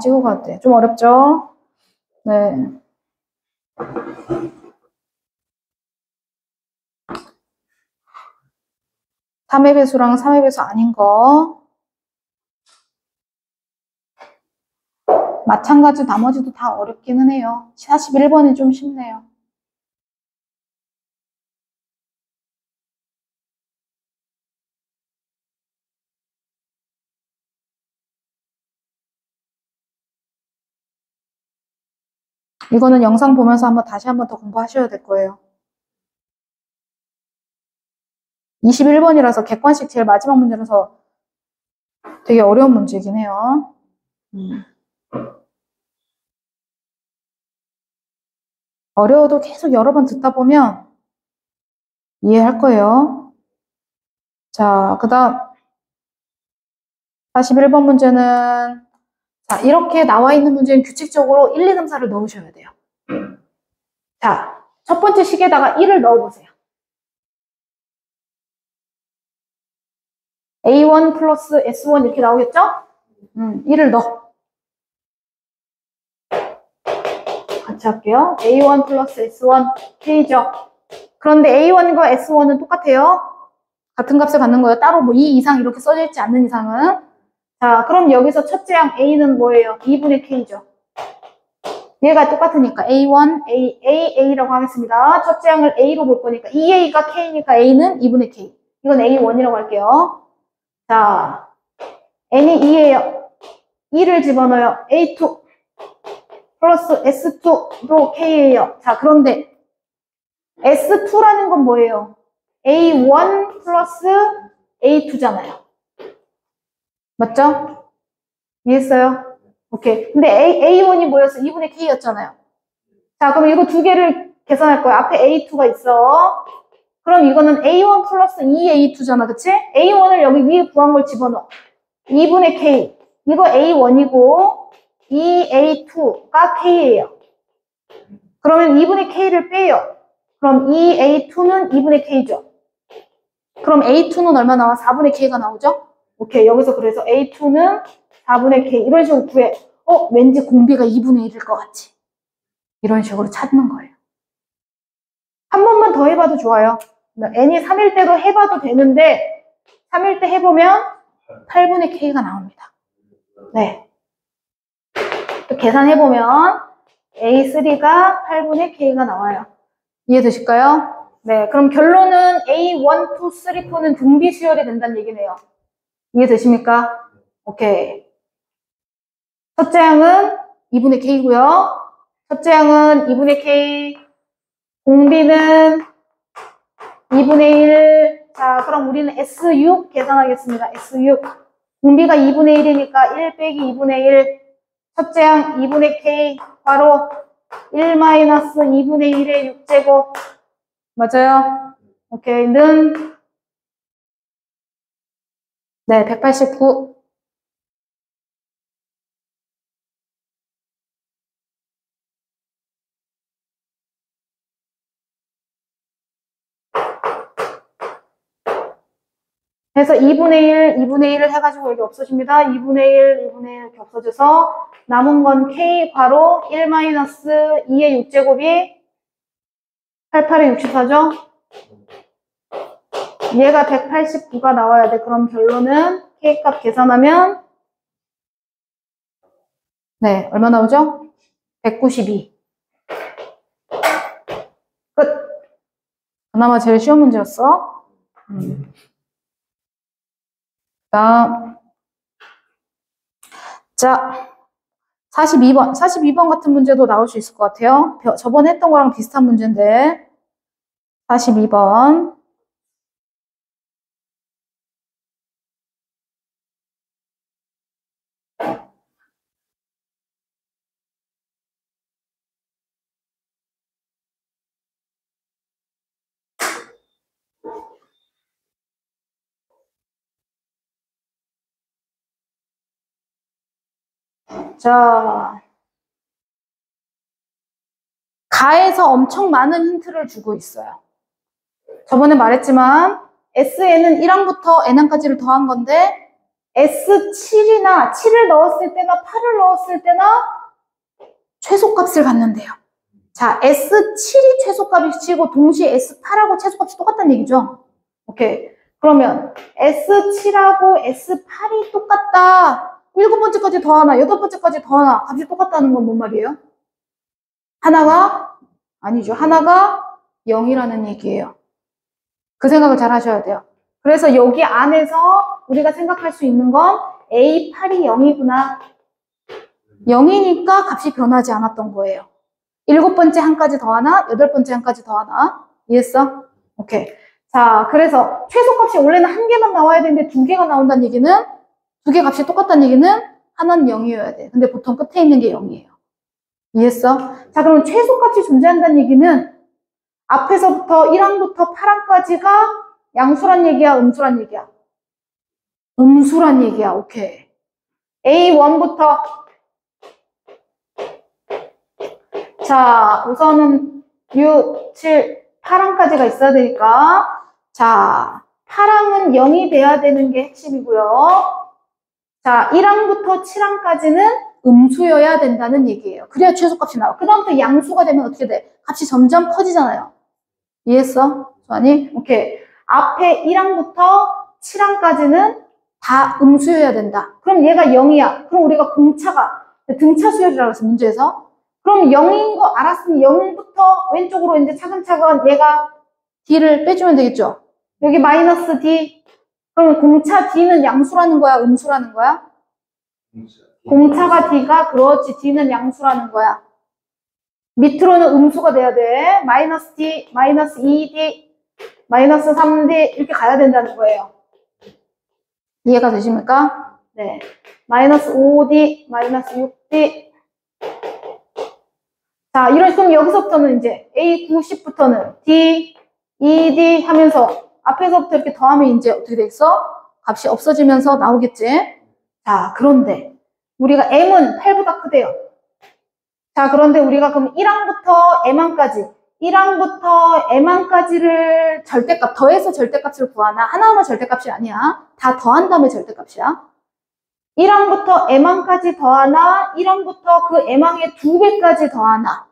찍고 가도 돼. 좀 어렵죠? 네. 3의 배수랑 3의 배수 아닌 거. 마찬가지 나머지도 다 어렵기는 해요. 41번이 좀 쉽네요. 이거는 영상 보면서 다시 한번 더 공부하셔야 될 거예요. 21번이라서 객관식 제일 마지막 문제라서 되게 어려운 문제이긴 해요. 어려워도 계속 여러 번 듣다 보면 이해할 거예요. 자, 그 다음 41번 문제는 자, 이렇게 나와 있는 문제는 규칙적으로 1, 2, 3, 4를 넣으셔야 돼요. 자, 첫 번째 식에다가 1을 넣어보세요. A1 플러스 S1 이렇게 나오겠죠? 1을 넣어. 같이 할게요. A1 플러스 S1 K죠. 그런데 A1과 S1은 똑같아요. 같은 값을 갖는 거예요. 따로 뭐 2 이상 이렇게 써져 있지 않는 이상은. 자, 그럼 여기서 첫째 항 A는 뭐예요? 2분의 K죠. 얘가 똑같으니까 A1, A라고 하겠습니다. 첫째 항을 A로 볼 거니까 2A가 K니까 A는 2분의 K. 이건 A1이라고 할게요. 자, N이 2예요. 2를 집어넣어요. A2 플러스 S2도 K예요. 자, 그런데 S2라는 건 뭐예요? A1 플러스 A2잖아요. 맞죠? 이해했어요? 오케이. 근데 A1이 뭐였어? 2분의 K였잖아요. 자, 그럼 이거 두 개를 계산할 거야. 앞에 A2가 있어. 그럼 이거는 A1 플러스 2A2잖아. 그치? A1을 여기 위에 구한 걸 집어넣어. 2분의 K. 이거 A1이고 2A2가 K예요. 그러면 2분의 K를 빼요. 그럼 2A2는 2분의 K죠. 그럼 A2는 얼마 나와? 4분의 K가 나오죠? 오케이. 여기서 그래서 A2는 4분의 K. 이런 식으로 구해. 왠지 공비가 2분의 1일 것 같지? 이런 식으로 찾는 거예요. 한 번만 더 해봐도 좋아요. n이 3일 때도 해봐도 되는데 3일 때 해보면 8분의 K가 나옵니다. 네. 또 계산해보면 A3가 8분의 K가 나와요. 이해되실까요? 네. 그럼 결론은 A1, 2, 3, 4는 등비 수열이 된다는 얘기네요. 이해되십니까? 오케이. 첫째 항은 2분의 K고요. 첫째 항은 2분의 K. 공비는 2분의 1. 자, 그럼 우리는 S6 계산하겠습니다. S6. 공비가 2분의 1이니까 1 빼기 2분의 1. 첫째 항 2분의 K. 바로 1 마이너스 2분의 1의 6제곱. 맞아요? 오케이. 는, 네, 189. 해서 2분의 1, 2분의 1을 해가지고 여기 없어집니다. 2분의 1, 2분의 1 이렇게 없어져서 남은 건 K 괄호 1-2의 6제곱이 88의 64죠? 얘가 189가 나와야 돼. 그럼 결론은 K값 계산하면 네, 얼마 나오죠? 192. 끝. 그나마 제일 쉬운 문제였어. 다음. 자, 42번. 42번 같은 문제도 나올 수 있을 것 같아요. 저번에 했던 거랑 비슷한 문제인데. 42번. 자, 가에서 엄청 많은 힌트를 주고 있어요. 저번에 말했지만 SN은 1항부터 N항까지를 더한 건데 S7이나 7을 넣었을 때나 8을 넣었을 때나 최소값을 갖는데요. 자, S7이 최소값이고 동시에 S8하고 최소값이 똑같다는 얘기죠. 오케이. 그러면 S7하고 S8이 똑같다. 7번째까지 더하나 8번째까지 더하나 값이 똑같다는 건 뭔 말이에요? 하나가 아니죠. 하나가 0이라는 얘기예요. 그 생각을 잘 하셔야 돼요. 그래서 여기 안에서 우리가 생각할 수 있는 건 A8이 0이구나. 0이니까 값이 변하지 않았던 거예요. 7번째 한까지 더하나 8번째 한까지 더하나 이해했어? 오케이. 자, 그래서 최소값이 원래는 한 개만 나와야 되는데 두 개가 나온다는 얘기는 두 개 값이 똑같다는 얘기는 하나는 0이어야 돼. 근데 보통 끝에 있는 게 0이에요. 이해했어? 자, 그럼 최소값이 존재한다는 얘기는 앞에서부터 1항부터 8항까지가 양수란 얘기야, 음수란 얘기야? 음수란 얘기야. 오케이. A1부터 자, 우선은 6, 7, 8항까지가 있어야 되니까 자, 8항은 0이 돼야 되는 게 핵심이고요. 자, 1항부터 7항까지는 음수여야 된다는 얘기예요. 그래야 최소값이 나와. 그 다음부터 양수가 되면 어떻게 돼? 값이 점점 커지잖아요. 이해했어? 아니? 오케이. 앞에 1항부터 7항까지는 다 음수여야 된다. 그럼 얘가 0이야. 그럼 우리가 공차가 등차 수열이라고 했어, 문제에서. 그럼 0인 거 알았으니 0부터 왼쪽으로 이제 차근차근 얘가 D를 빼주면 되겠죠? 여기 마이너스 D. 그럼 공차 D는 양수라는 거야, 음수라는 거야? 공차가 D가 그렇지. D는 양수라는 거야. 밑으로는 음수가 돼야 돼. 마이너스 D, 마이너스 2D, 마이너스 3D 이렇게 가야 된다는 거예요. 이해가 되십니까? 네. 마이너스 5D, 마이너스 6D. 자, 이런 식으로 여기서부터는 이제 A90부터는 D, ED 하면서 앞에서부터 이렇게 더하면 이제 어떻게 되겠어? 값이 없어지면서 나오겠지? 자, 그런데 우리가 M은 8보다 크대요. 자, 그런데 우리가 그럼 1항부터 M항까지 1항부터 M항까지를 절대값, 더해서 절대값을 구하나? 하나하나 절대값이 아니야. 다 더한 다음에 절대값이야. 1항부터 M항까지 더하나? 1항부터 그 M항의 2배까지 더하나?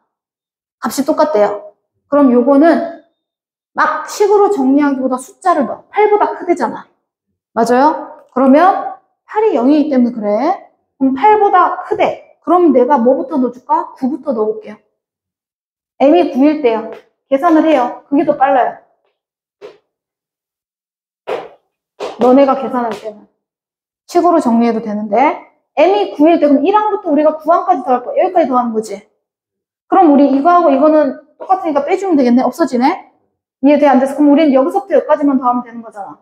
값이 똑같대요. 그럼 요거는 막 식으로 정리하기보다 숫자를 넣어. 8보다 크대잖아. 맞아요? 그러면 8이 0이기 때문에 그래. 그럼 8보다 크대. 그럼 내가 뭐부터 넣어줄까? 9부터 넣어볼게요. M이 9일 때요. 계산을 해요. 그게 더 빨라요. 너네가 계산할 때는. 식으로 정리해도 되는데 M이 9일 때 그럼 1항부터 우리가 9항까지 더할 거야. 여기까지 더하는 거지. 그럼 우리 이거하고 이거는 똑같으니까 빼주면 되겠네. 없어지네. 이해돼? 안 돼서 그럼 우리는 여기서부터 여기까지만 더하면 되는 거잖아.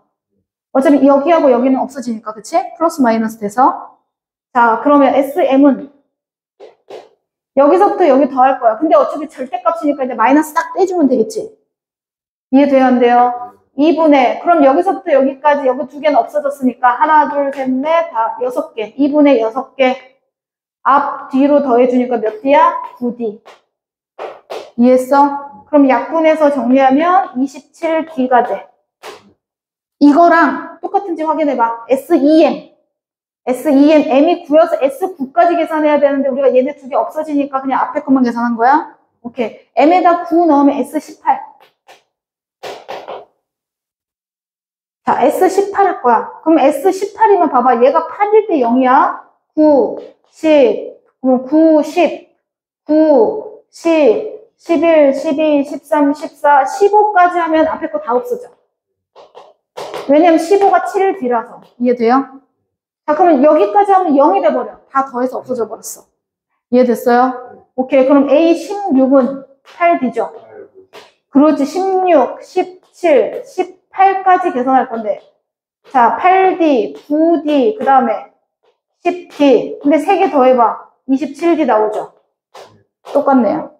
어차피 여기하고 여기는 없어지니까 그치? 플러스 마이너스 돼서 자 그러면 SM은 여기서부터 여기 더할 거야. 근데 어차피 절대값이니까 이제 마이너스 딱 떼주면 되겠지. 이해돼요, 안 돼요? 2분의, 그럼 여기서부터 여기까지, 여기 두 개는 없어졌으니까, 하나, 둘, 셋, 넷, 다 6개. 2분의 6개. 앞, 뒤로 더해주니까 몇 D야? 9D. 이해했어? 그럼 약분해서 정리하면 27D가 돼. 이거랑 똑같은지 확인해봐. SEM. SEM, M이 9여서 S9까지 계산해야 되는데 우리가 얘네 두 개 없어지니까 그냥 앞에 것만 계산한 거야. 오케이. M에다 9 넣으면 S18. 자, S18 할 거야. 그럼 S18이면 봐봐. 얘가 8일 때 0이야. 9, 10, 그럼 9, 10, 9, 10, 11, 12, 13, 14, 15까지 하면 앞에 거 다 없어져. 왜냐면 15가 7일 뒤라서. 이해돼요? 자, 그러면 여기까지 하면 0이 돼버려. 다 더해서 없어져 버렸어. 이해됐어요? 오케이. 그럼 A16은 8D죠? 그렇지. 16, 17, 18까지 계산할 건데. 자, 8D, 9D, 그 다음에 10D. 근데 3개 더해봐. 27D 나오죠? 똑같네요.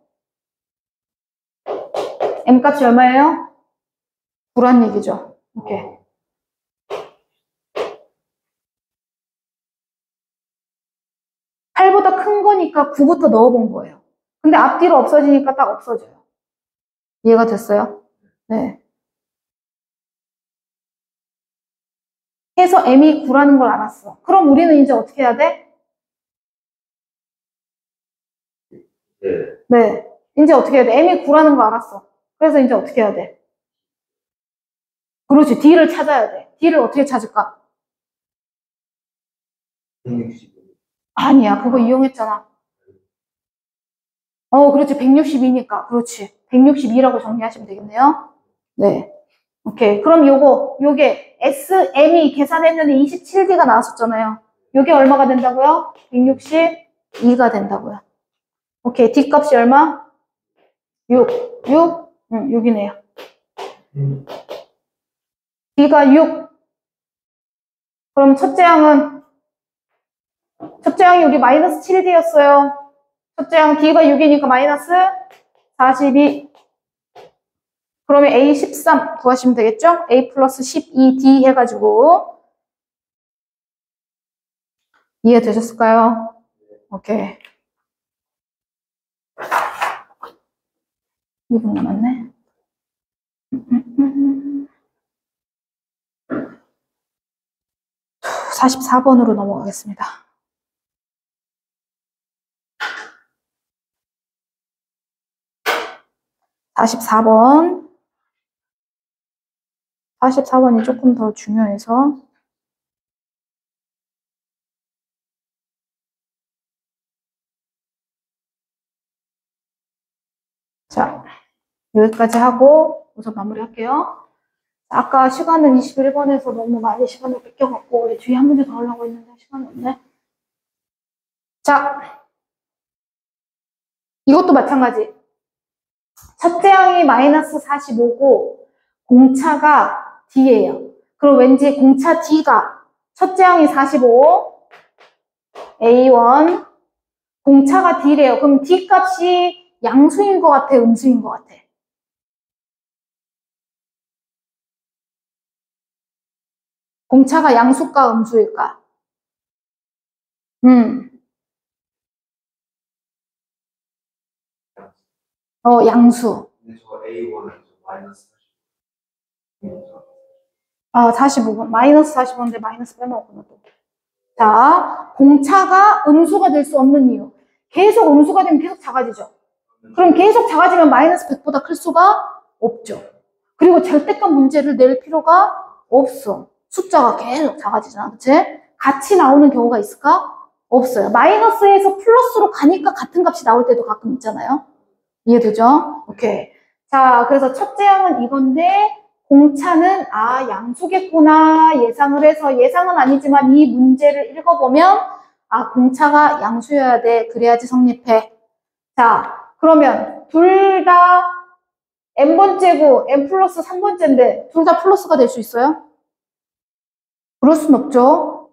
M값이 얼마예요? 9란 얘기죠. 오케이. 8보다 큰 거니까 9부터 넣어본 거예요. 근데 앞뒤로 없어지니까 딱 없어져요. 이해가 됐어요? 네. 해서 M이 9라는 걸 알았어. 그럼 우리는 이제 어떻게 해야 돼? 네. 이제 어떻게 해야 돼? M이 9라는 거 알았어. 그래서 이제 어떻게 해야 돼? 그렇지. D를 찾아야 돼. D를 어떻게 찾을까? 160. 아니야. 그거 이용했잖아. 그렇지. 162니까. 그렇지. 162라고 정리하시면 되겠네요. 네. 오케이. 그럼 요게 SM이 계산했는데 27D가 나왔었잖아요. 요게 얼마가 된다고요? 162가 된다고요. 오케이. D 값이 얼마? 6. 6? 응, 6이네요. D가 6. 그럼 첫째 양이 우리 마이너스 7D였어요. 첫째 양 D가 6이니까 마이너스 42. 그러면 A13 구하시면 되겠죠? A 플러스 12D 해가지고. 이해되셨을까요? 오케이. 2분 남았네. 44번으로 넘어가겠습니다. (44번) 44번이 조금 더 중요해서 자, 여기까지 하고 우선 마무리할게요. 아까 시간은 21번에서 너무 많이 시간을 뺏겨갖고 우리 뒤에 한 문제 더 하려고 했는데 시간이 없네. 자, 이것도 마찬가지. 첫째 항이 마이너스 45고 공차가 D예요. 그럼 왠지 공차 D가 첫째 항이 45, A1, 공차가 D래요. 그럼 D 값이 양수인 것 같아, 음수인 것 같아? 공차가 양수일까, 음수일까? 양수. 근데 저 A1은 마이너스 45번. 마이너스 45인데 마이너스 빼먹었구나, 또. 자, 공차가 음수가 될 수 없는 이유. 계속 음수가 되면 계속 작아지죠. 그럼 계속 작아지면 마이너스 100보다 클 수가 없죠. 그리고 절대값 문제를 낼 필요가 없어. 숫자가 계속 작아지잖아. 그치? 같이 나오는 경우가 있을까? 없어요. 마이너스에서 플러스로 가니까 같은 값이 나올 때도 가끔 있잖아요. 이해되죠? 오케이. 자, 그래서 첫째 항은 이건데 공차는 양수겠구나 예상을 해서, 예상은 아니지만 이 문제를 읽어보면 공차가 양수여야 돼. 그래야지 성립해. 자, 그러면 둘 다 n번째고 n 플러스 3번째인데 둘 다 플러스가 될 수 있어요? 그럴 순 없죠.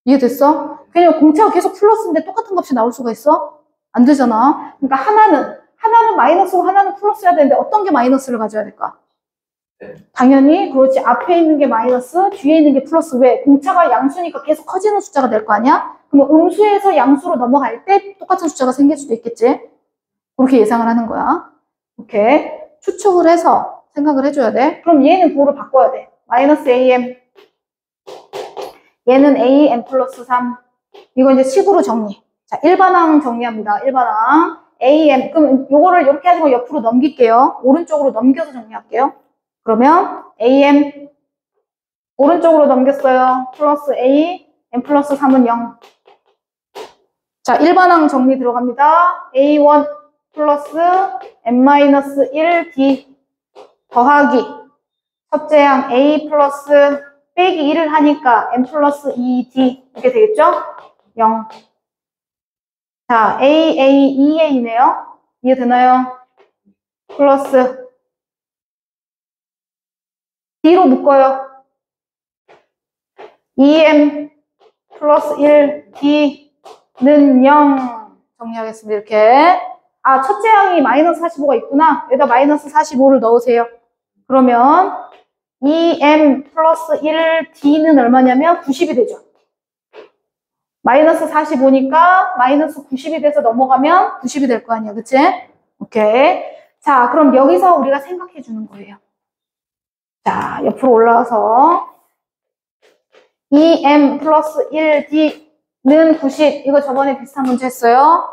이해됐어? 그냥 공차가 계속 플러스인데 똑같은 값이 나올 수가 있어? 안 되잖아. 그러니까 하나는 마이너스고 하나는 플러스여야 되는데 어떤 게 마이너스를 가져야 될까? 네. 당연히 그렇지. 앞에 있는 게 마이너스, 뒤에 있는 게 플러스. 왜? 공차가 양수니까 계속 커지는 숫자가 될 거 아니야? 그럼 음수에서 양수로 넘어갈 때 똑같은 숫자가 생길 수도 있겠지? 그렇게 예상을 하는 거야. 오케이. 추측을 해서 생각을 해줘야 돼. 그럼 얘는 부호를 바꿔야 돼. 마이너스 AM. 얘는 AM 플러스 3. 이거 이제 식으로 정리. 자, 일반항 정리합니다. 일반항. AM. 그럼 요거를 이렇게 하지 말고 옆으로 넘길게요. 오른쪽으로 넘겨서 정리할게요. 그러면 AM. 오른쪽으로 넘겼어요. 플러스 A. M 플러스 3은 0. 자, 일반항 정리 들어갑니다. A1 플러스 M-1 D 더하기 첫째 항 A 플러스 빼기 1을 하니까 M 플러스 2D 이렇게 되겠죠? 0. 자, A2A네요. 이해되나요? 플러스 D로 묶어요. 2M 플러스 1 D는 0 정리하겠습니다. 이렇게. 아, 첫째 항이 마이너스 45가 있구나. 여기다 마이너스 45를 넣으세요. 그러면 2m 플러스 1 d는 얼마냐면 90이 되죠. 마이너스 45니까 마이너스 90이 돼서 넘어가면 90이 될 거 아니야. 그치? 오케이. 자, 그럼 여기서 우리가 생각해 주는 거예요. 자, 옆으로 올라와서 2m 플러스 1d는 90. 이거 저번에 비슷한 문제 했어요.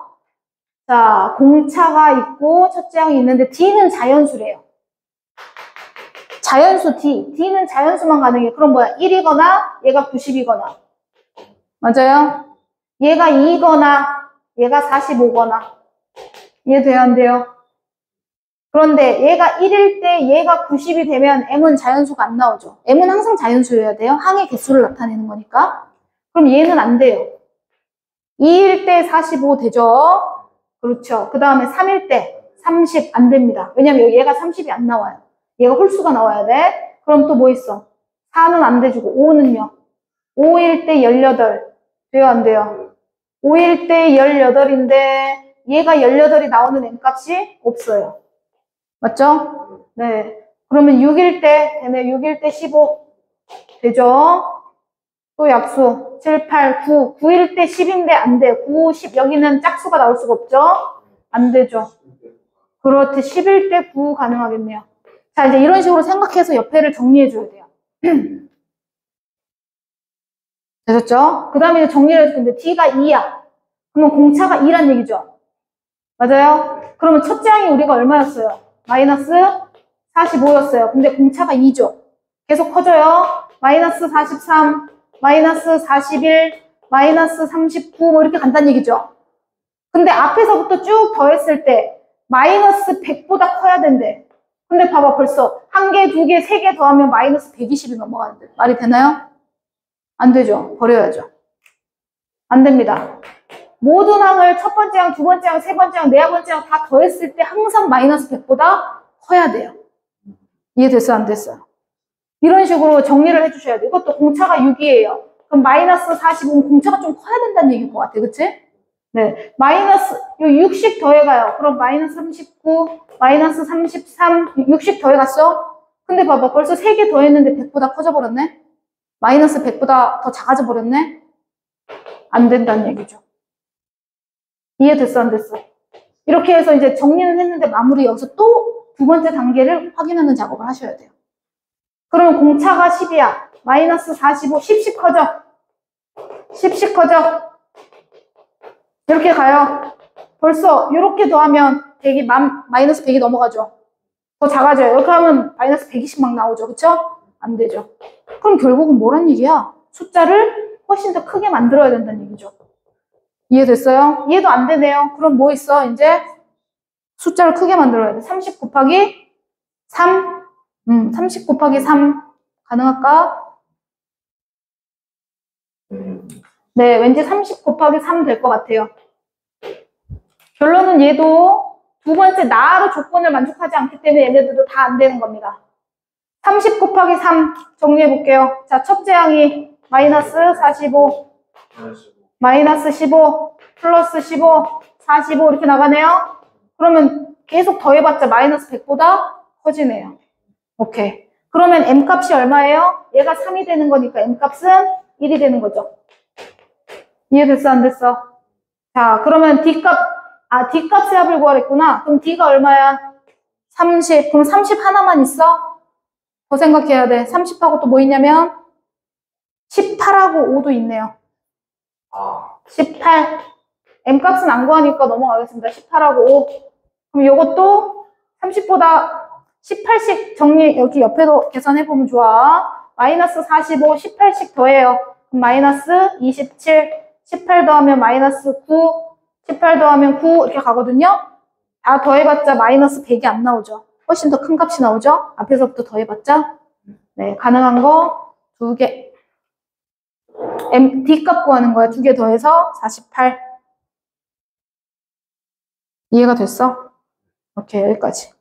자, 공차가 있고 첫째 항이 있는데 D는 자연수래요. 자연수 D. D는 자연수만 가능해. 그럼 뭐야? 1이거나 얘가 90이거나. 맞아요? 얘가 2거나 얘가 45거나. 이해돼요? 안 돼요? 그런데 얘가 1일 때 얘가 90이 되면 M은 자연수가 안 나오죠. M은 항상 자연수여야 돼요. 항의 개수를 나타내는 거니까. 그럼 얘는 안 돼요. 2일 때 45 되죠? 그렇죠. 그 다음에 3일 때 30 안 됩니다. 왜냐면 얘가 30이 안 나와요. 얘가 홀수가 나와야 돼. 그럼 또 뭐 있어? 4는 안 돼주고 5는요. 5일 때 18. 돼요? 안 돼요? 5일 때 18인데 얘가 18이 나오는 M값이 없어요. 맞죠? 네. 그러면 6일 때 되네. 6일 때 15. 되죠? 또 약수 7, 8, 9. 9일 때 10인데 안 돼. 9, 10 여기는 짝수가 나올 수가 없죠? 안 되죠. 그렇지. 10일 때 9 가능하겠네요. 자, 이제 이런 식으로 생각해서 옆에를 정리해 줘야 돼요. 되셨죠? 그 다음에 이제 정리를 해줄 건데 D가 2야. 그러면 공차가 2란 얘기죠? 맞아요? 그러면 첫째 항이 우리가 얼마였어요? 마이너스 45였어요. 근데 공차가 2죠? 계속 커져요. 마이너스 43, 마이너스 41, 마이너스 39 뭐 이렇게 간다는 얘기죠? 근데 앞에서부터 쭉 더했을 때 마이너스 100보다 커야 된대. 근데 봐봐 벌써 한 개, 두 개, 세 개 더하면 마이너스 120이 넘어가는데 말이 되나요? 안 되죠. 버려야죠. 안 됩니다. 모든 항을 첫 번째 항, 두 번째 항, 세 번째 항, 네 번째 항 다 더했을 때 항상 마이너스 100보다 커야 돼요. 이해됐어요? 안 됐어요? 이런 식으로 정리를 해주셔야 돼요. 이것도 공차가 6이에요. 그럼 마이너스 45는 공차가 좀 커야 된다는 얘기인 것 같아요. 그치? 네. 마이너스, 요 6씩 더해가요. 그럼 마이너스 39, 마이너스 33, 6씩 더해갔어? 근데 봐봐. 벌써 3개 더했는데 100보다 커져버렸네? 마이너스 100보다 더 작아져 버렸네? 안 된다는 얘기죠. 이해됐어? 안 됐어? 이렇게 해서 이제 정리는 했는데 마무리 여기서 또 두 번째 단계를 확인하는 작업을 하셔야 돼요. 그러면 공차가 10이야. 마이너스 45, 10씩 커져. 10씩 커져. 이렇게 가요. 벌써 이렇게 더하면 100이, 마이너스 100이 넘어가죠. 더 작아져요. 이렇게 하면 마이너스 120 막 나오죠. 그쵸? 안 되죠. 그럼 결국은 뭐란 얘기야? 숫자를 훨씬 더 크게 만들어야 된다는 얘기죠. 이해됐어요? 이해도 안 되네요. 그럼 뭐 있어? 이제 숫자를 크게 만들어야 돼. 30 곱하기 3. 30 곱하기 3 가능할까? 네, 왠지 30 곱하기 3 될 것 같아요. 결론은 얘도 두 번째 나로 조건을 만족하지 않기 때문에 얘네들도 다 안 되는 겁니다. 30 곱하기 3 정리해 볼게요. 자, 첫째 항이 마이너스 45, 마이너스 15, 플러스 15, 45 이렇게 나가네요. 그러면 계속 더해봤자 마이너스 100보다 커지네요. 오케이. 그러면 m 값이 얼마예요? 얘가 3이 되는 거니까 m 값은 1이 되는 거죠. 이해됐어, 안 됐어? 자, 그러면 d 값의 합을 구하랬구나. 그럼 d가 얼마야? 30. 그럼 30 하나만 있어? 더 생각해야 돼. 30하고 또 뭐 있냐면 18하고 5도 있네요. 아, 18. m 값은 안 구하니까 넘어가겠습니다. 18하고 5. 그럼 요것도 30보다 18씩 정리, 여기 옆에도 계산해보면 좋아. 마이너스 45, 18씩 더해요. 그럼 마이너스 27, 18 더하면 마이너스 9, 18 더하면 9 이렇게 가거든요. 다 더해봤자 마이너스 100이 안 나오죠. 훨씬 더 큰 값이 나오죠. 앞에서부터 더해봤자. 네, 가능한 거 2개. D 값 구하는 거야. 2개 더해서 48. 이해가 됐어? 오케이, 여기까지.